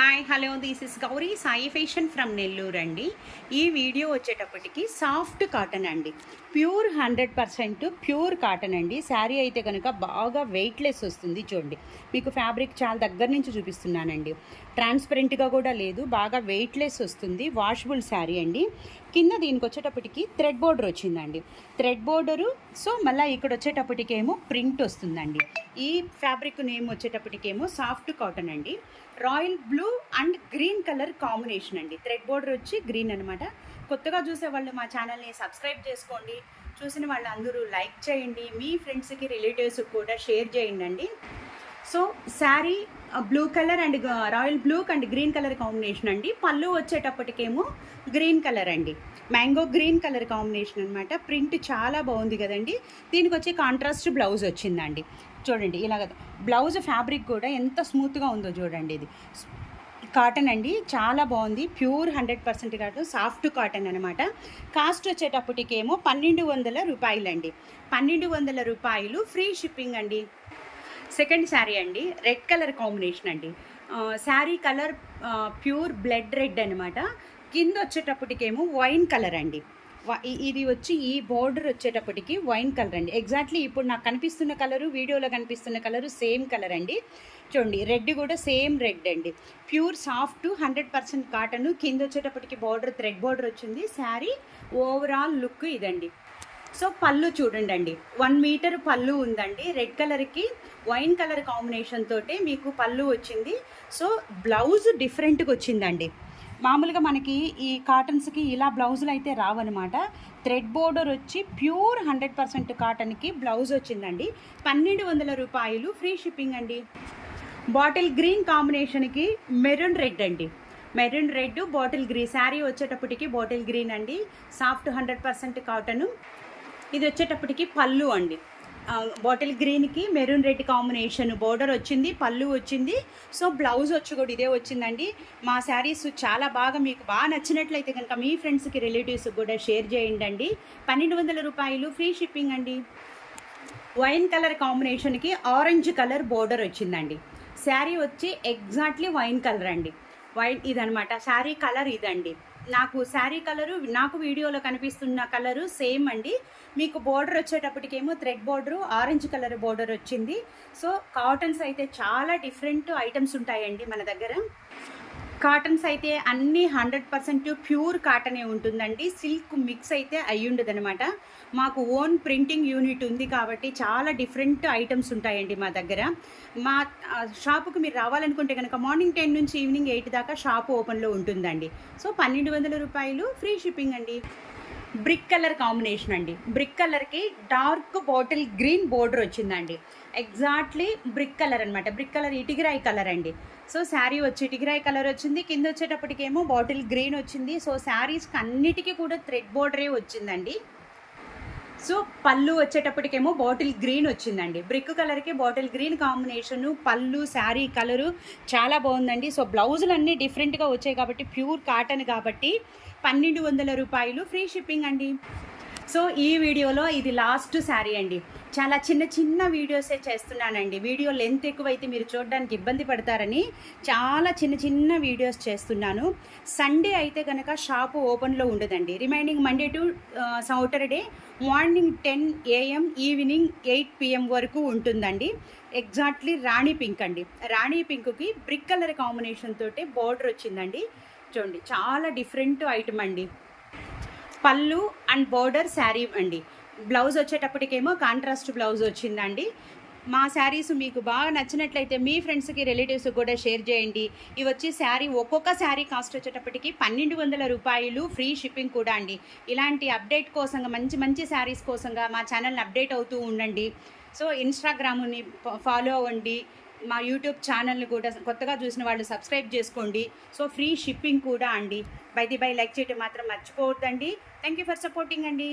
Hi hello this is Gauri Sai fashion from Nellore అండి. ఈ video వచ్చేటప్పటికి సాఫ్ట్ కాటన్ అండి, ప్యూర్ 100% ప్యూర్ కాటన్ అండి. శారీ అయితే కనుక బాగా వెయిట్లెస్ వస్తుంది. చూడండి, మీకు ఫ్యాబ్రిక్ చాలా దగ్గర నుంచి చూపిస్తున్నానండి. ట్రాన్స్పరెంట్గా కూడా లేదు, బాగా వెయిట్లెస్ వస్తుంది. వాషబుల్ శారీ అండి. కింద దీనికి వచ్చేటప్పటికి థ్రెడ్ బోర్డర్ వచ్చిందండి. థ్రెడ్ బోర్డరు, సో మళ్ళీ ఇక్కడ వచ్చేటప్పటికేమో ప్రింట్ వస్తుందండి. ఈ ఫ్యాబ్రిక్ నేమ్ వచ్చేటప్పటికేమో సాఫ్ట్ కాటన్ అండి. Royal blue and green colour combination అండి. థ్రెడ్ బోర్డర్ వచ్చి గ్రీన్ అనమాట. కొత్తగా చూసే వాళ్ళు మా ఛానల్ని సబ్స్క్రైబ్ చేసుకోండి. చూసిన వాళ్ళు అందరూ లైక్ చేయండి, మీ ఫ్రెండ్స్కి రిలేటివ్స్కి కూడా షేర్ చేయండి. So sari blue colour and royal blue and green colour combination అండి. పళ్ళు వచ్చేటప్పటికేమో గ్రీన్ కలర్ అండి, మ్యాంగో గ్రీన్ కలర్ కాంబినేషన్ అనమాట. ప్రింట్ చాలా బాగుంది కదండి. దీనికి వచ్చి కాంట్రాస్ట్ బ్లౌజ్ వచ్చిందండి. చూడండి, ఇలాగ బ్లౌజ్ ఫ్యాబ్రిక్ కూడా ఎంత స్మూత్గా ఉందో చూడండి. ఇది కాటన్ అండి, చాలా బాగుంది. ప్యూర్ 100% కాటన్, సాఫ్ట్ కాటన్ అనమాట. కాస్ట్ వచ్చేటప్పటికేమో 1200 రూపాయలండి. 1200 రూపాయలు, ఫ్రీ షిప్పింగ్ అండి. సెకండ్ శారీ అండి, రెడ్ కలర్ కాంబినేషన్ అండి. Sari colour pure blood red అనమాట. కింద వచ్చేటప్పటికేమో వైన్ కలర్ అండి. ఇది వచ్చి ఈ బోర్డర్ వచ్చేటప్పటికి వైన్ కలర్ అండి. ఎగ్జాక్ట్లీ ఇప్పుడు నాకు కనిపిస్తున్న కలరు, వీడియోలో కనిపిస్తున్న కలరు సేమ్ కలర్ అండి. చూడండి, రెడ్ కూడా సేమ్ రెడ్ అండి. Pure soft 100% cotton. కింద వచ్చేటప్పటికి బోర్డర్ థ్రెడ్ బోర్డర్ వచ్చింది. శారీ ఓవరాల్ లుక్ ఇదండి. సో పళ్ళు చూడండి అండి, 1 మీటర్ పళ్ళు ఉందండి. రెడ్ కలర్కి వైన్ కలర్ కాంబినేషన్ తోటే మీకు పళ్ళు వచ్చింది. సో బ్లౌజ్ డిఫరెంట్గా వచ్చిందండి. మామూలుగా మనకి ఈ కాటన్స్కి ఇలా బ్లౌజులు అయితే రావన్నమాట. థ్రెడ్ బోర్డర్ వచ్చి ప్యూర్ 100% కాటన్కి బ్లౌజ్ వచ్చిందండి. 1200 రూపాయలు, ఫ్రీ షిప్పింగ్ అండి. బాటిల్ గ్రీన్ కాంబినేషన్కి మెరూన్ రెడ్ అండి. Maroon red bottle green sari వచ్చేటప్పటికి బాటిల్ గ్రీన్ అండి. Soft 100% cotton. ఇది వచ్చేటప్పటికి పళ్ళు అండి. బాటిల్ గ్రీన్కి మెరూన్ రెడ్ కాంబినేషన్ బోర్డర్ వచ్చింది, పళ్ళు వచ్చింది. సో బ్లౌజ్ వచ్చి కూడా ఇదే వచ్చిందండి. మా శారీస్ చాలా బాగా మీకు బాగా నచ్చినట్లయితే కనుక మీ ఫ్రెండ్స్కి రిలేటివ్స్కి కూడా షేర్ చేయండి. 1200 రూపాయలు, ఫ్రీ షిప్పింగ్ అండి. వైన్ కలర్ కాంబినేషన్కి ఆరెంజ్ కలర్ బోర్డర్ వచ్చిందండి. శారీ వచ్చి ఎగ్జాక్ట్లీ వైన్ కలర్ అండి. వైట్ ఇదనమాట శారీ కలర్ ఇదండి. నాకు శారీ కలరు, నాకు వీడియోలో కనిపిస్తున్న కలరు సేమ్ అండి. మీకు బోర్డర్ వచ్చేటప్పటికేమో thread border orange colour border వచ్చింది. సో కాటన్స్ అయితే చాలా డిఫరెంట్ ఐటమ్స్ ఉంటాయండి మన దగ్గర. కాటన్స్ అయితే అన్నీ 100% ప్యూర్ కాటనే ఉంటుందండి. సిల్క్ మిక్స్ అయితే అయ్యుండదు అనమాట. మాకు ఓన్ ప్రింటింగ్ యూనిట్ ఉంది కాబట్టి చాలా డిఫరెంట్ ఐటమ్స్ ఉంటాయండి మా దగ్గర. మా షాపుకు మీరు రావాలనుకుంటే కనుక మార్నింగ్ 10 నుంచి ఈవినింగ్ 8 దాకా షాపు ఓపెన్లో ఉంటుందండి. సో 1200 రూపాయలు, ఫ్రీ షిప్పింగ్ అండి. బ్రిక్ కలర్ కాంబినేషన్ అండి. బ్రిక్ కలర్కి డార్క్ బాటిల్ గ్రీన్ బోర్డర్ వచ్చిందండి. ఎగ్జాక్ట్లీ బ్రిక్ కలర్ అనమాట. బ్రిక్ కలర్ ఇటిగిరాయి కలర్ అండి. సో శారీ వచ్చి ఇటిగిరాయి కలర్ వచ్చింది. కింద వచ్చేటప్పటికేమో బాటిల్ గ్రీన్ వచ్చింది. సో శారీస్కి అన్నిటికీ కూడా థ్రెడ్ బోర్డరే వచ్చిందండి. సో పళ్ళు వచ్చేటప్పటికేమో బాటిల్ గ్రీన్ వచ్చిందండి. బ్రిక్ కలర్కి బాటిల్ గ్రీన్ కాంబినేషను, పళ్ళు శారీ కలరు చాలా బాగుందండి. సో బ్లౌజులు అన్నీ డిఫరెంట్గా వచ్చాయి కాబట్టి ప్యూర్ కాటన్ కాబట్టి 1200 రూపాయలు, ఫ్రీ షిప్పింగ్ అండి. సో ఈ వీడియోలో ఇది లాస్ట్ శారీ అండి. చాలా చిన్న చిన్న వీడియోసే చేస్తున్నానండి. వీడియో లెంత్ ఎక్కువైతే మీరు చూడడానికి ఇబ్బంది పడతారని చాలా చిన్న చిన్న వీడియోస్ చేస్తున్నాను. సండే అయితే కనుక షాపు ఓపెన్లో ఉండదండి. Remaining Monday to Saturday morning 10 AM, evening 8 PM వరకు ఉంటుందండి. ఎగ్జాక్ట్లీ రాణి పింక్ అండి. రాణి పింక్కి బ్రిక్ కలర్ కాంబినేషన్ తోటి బోర్డర్ వచ్చిందండి. చూడండి, చాలా డిఫరెంట్ ఐటమ్ అండి. పళ్ళు అండ్ బోర్డర్ శారీ అండి. బ్లౌజ్ వచ్చేటప్పటికేమో కాంట్రాస్ట్ బ్లౌజ్ వచ్చిందండి. మా శారీస్ మీకు బాగా నచ్చినట్లయితే మీ ఫ్రెండ్స్కి రిలేటివ్స్కి కూడా షేర్ చేయండి. ఇవి వచ్చి శారీ, ఒక్కొక్క శారీ కాస్ట్ వచ్చేటప్పటికి 1200 రూపాయలు, ఫ్రీ షిప్పింగ్ కూడా అండి. ఇలాంటి అప్డేట్ కోసంగా, మంచి మంచి శారీస్ కోసంగా మా ఛానల్ని అప్డేట్ అవుతూ ఉండండి. సో ఇన్స్టాగ్రామ్ని ఫాలో అవ్వండి. మా యూట్యూబ్ ఛానల్ని కూడా కొత్తగా చూసిన వాళ్ళు సబ్స్క్రైబ్ చేసుకోండి. సో ఫ్రీ షిప్పింగ్ కూడా అండి. బై లైక్ చేయడం మాత్రం మర్చిపోవద్దండి. థ్యాంక్ యూ ఫర్ సపోర్టింగ్ అండి.